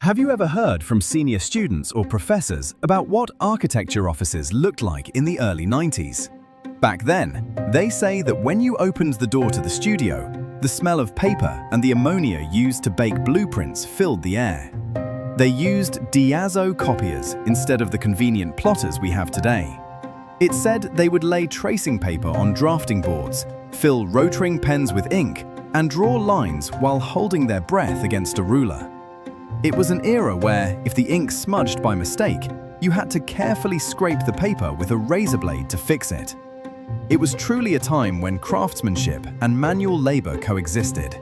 Have you ever heard from senior students or professors about what architecture offices looked like in the early 90s? Back then, they say that when you opened the door to the studio, the smell of paper and the ammonia used to bake blueprints filled the air. They used Diazo copiers instead of the convenient plotters we have today. It said they would lay tracing paper on drafting boards, fill rotring pens with ink, and draw lines while holding their breath against a ruler. It was an era where, if the ink smudged by mistake, you had to carefully scrape the paper with a razor blade to fix it. It was truly a time when craftsmanship and manual labor coexisted.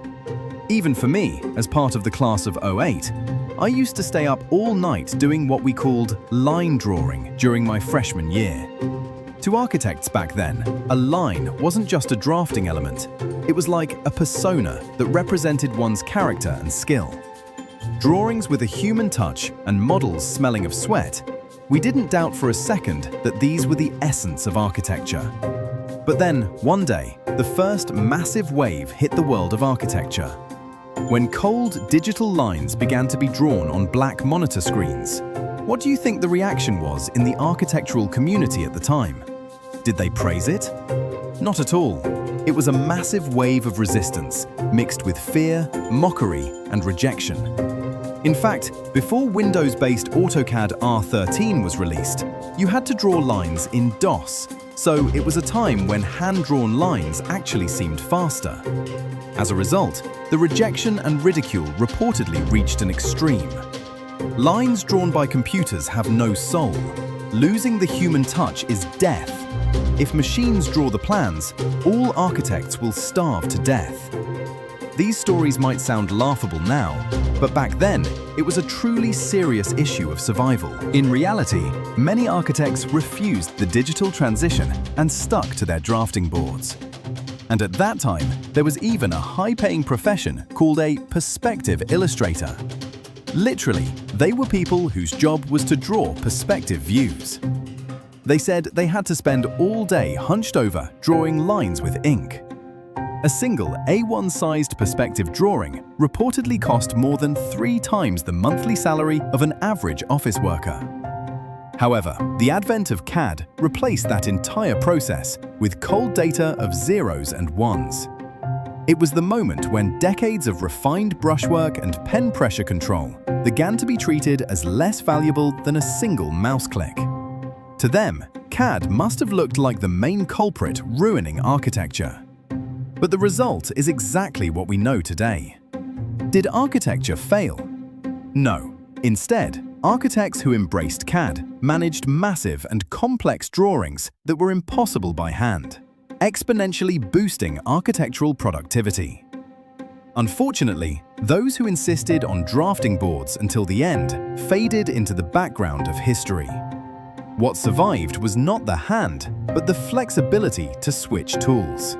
Even for me, as part of the class of '08, I used to stay up all night doing what we called line drawing during my freshman year. To architects back then, a line wasn't just a drafting element. It was like a persona that represented one's character and skill. Drawings with a human touch and models smelling of sweat, we didn't doubt for a second that these were the essence of architecture. But then, one day, the first massive wave hit the world of architecture. When cold digital lines began to be drawn on black monitor screens, what do you think the reaction was in the architectural community at the time? Did they praise it? Not at all. It was a massive wave of resistance, mixed with fear, mockery, and rejection. In fact, before Windows-based AutoCAD R13 was released, you had to draw lines in DOS, so it was a time when hand-drawn lines actually seemed faster. As a result, the rejection and ridicule reportedly reached an extreme. Lines drawn by computers have no soul. Losing the human touch is death. If machines draw the plans, all architects will starve to death. These stories might sound laughable now, but back then, it was a truly serious issue of survival. In reality, many architects refused the digital transition and stuck to their drafting boards. And at that time, there was even a high-paying profession called a perspective illustrator. Literally, they were people whose job was to draw perspective views. They said they had to spend all day hunched over drawing lines with ink. A single A1-sized perspective drawing reportedly cost more than 3 times the monthly salary of an average office worker. However, the advent of CAD replaced that entire process with cold data of zeros and ones. It was the moment when decades of refined brushwork and pen pressure control began to be treated as less valuable than a single mouse click. To them, CAD must have looked like the main culprit ruining architecture. But the result is exactly what we know today. Did architecture fail? No. Instead, architects who embraced CAD managed massive and complex drawings that were impossible by hand, exponentially boosting architectural productivity. Unfortunately, those who insisted on drafting boards until the end faded into the background of history. What survived was not the hand, but the flexibility to switch tools.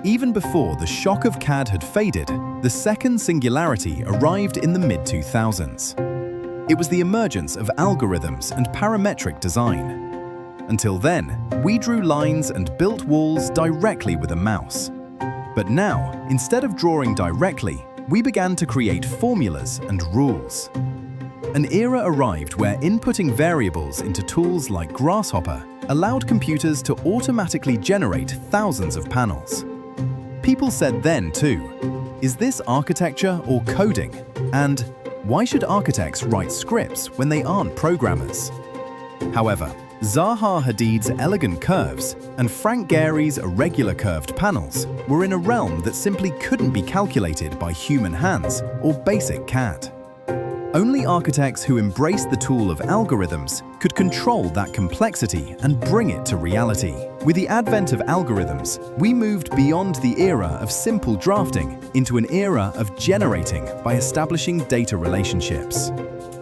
Even before the shock of CAD had faded, the second singularity arrived in the mid-2000s. It was the emergence of algorithms and parametric design. Until then, we drew lines and built walls directly with a mouse. But now, instead of drawing directly, we began to create formulas and rules. An era arrived where inputting variables into tools like Grasshopper allowed computers to automatically generate thousands of panels. People said then too, is this architecture or coding? And why should architects write scripts when they aren't programmers? However, Zaha Hadid's elegant curves and Frank Gehry's irregular curved panels were in a realm that simply couldn't be calculated by human hands or basic CAD. Only architects who embraced the tool of algorithms could control that complexity and bring it to reality. With the advent of algorithms, we moved beyond the era of simple drafting into an era of generating by establishing data relationships.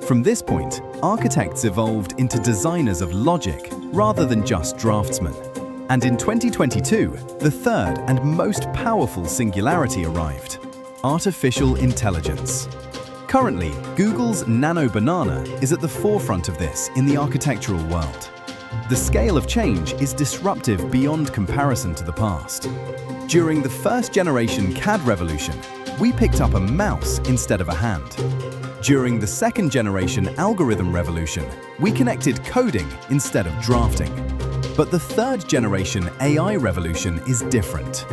From this point, architects evolved into designers of logic rather than just draftsmen. And in 2022, the third and most powerful singularity arrived: artificial intelligence. Currently, Google's Nano Banana is at the forefront of this in the architectural world. The scale of change is disruptive beyond comparison to the past. During the first generation CAD revolution, we picked up a mouse instead of a hand. During the second generation algorithm revolution, we connected coding instead of drafting. But the third generation AI revolution is different.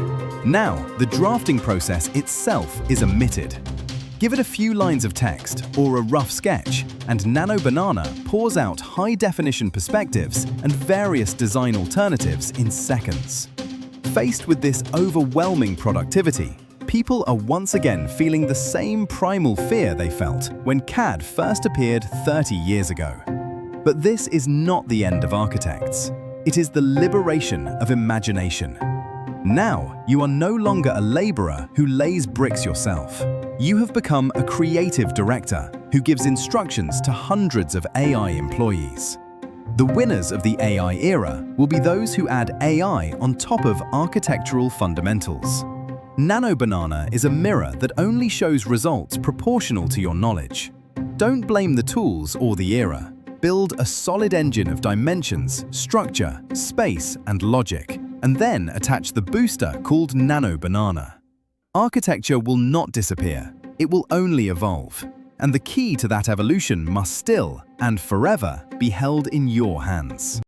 Now, the drafting process itself is omitted. Give it a few lines of text or a rough sketch, and Nano Banana pours out high-definition perspectives and various design alternatives in seconds. Faced with this overwhelming productivity, people are once again feeling the same primal fear they felt when CAD first appeared 30 years ago. But this is not the end of architects. It is the liberation of imagination. Now, you are no longer a laborer who lays bricks yourself. You have become a creative director who gives instructions to hundreds of AI employees. The winners of the AI era will be those who add AI on top of architectural fundamentals. Nano Banana is a mirror that only shows results proportional to your knowledge. Don't blame the tools or the era. Build a solid engine of dimensions, structure, space, and logic, and then attach the booster called Nano Banana. Architecture will not disappear, it will only evolve. And the key to that evolution must still, and forever, be held in your hands.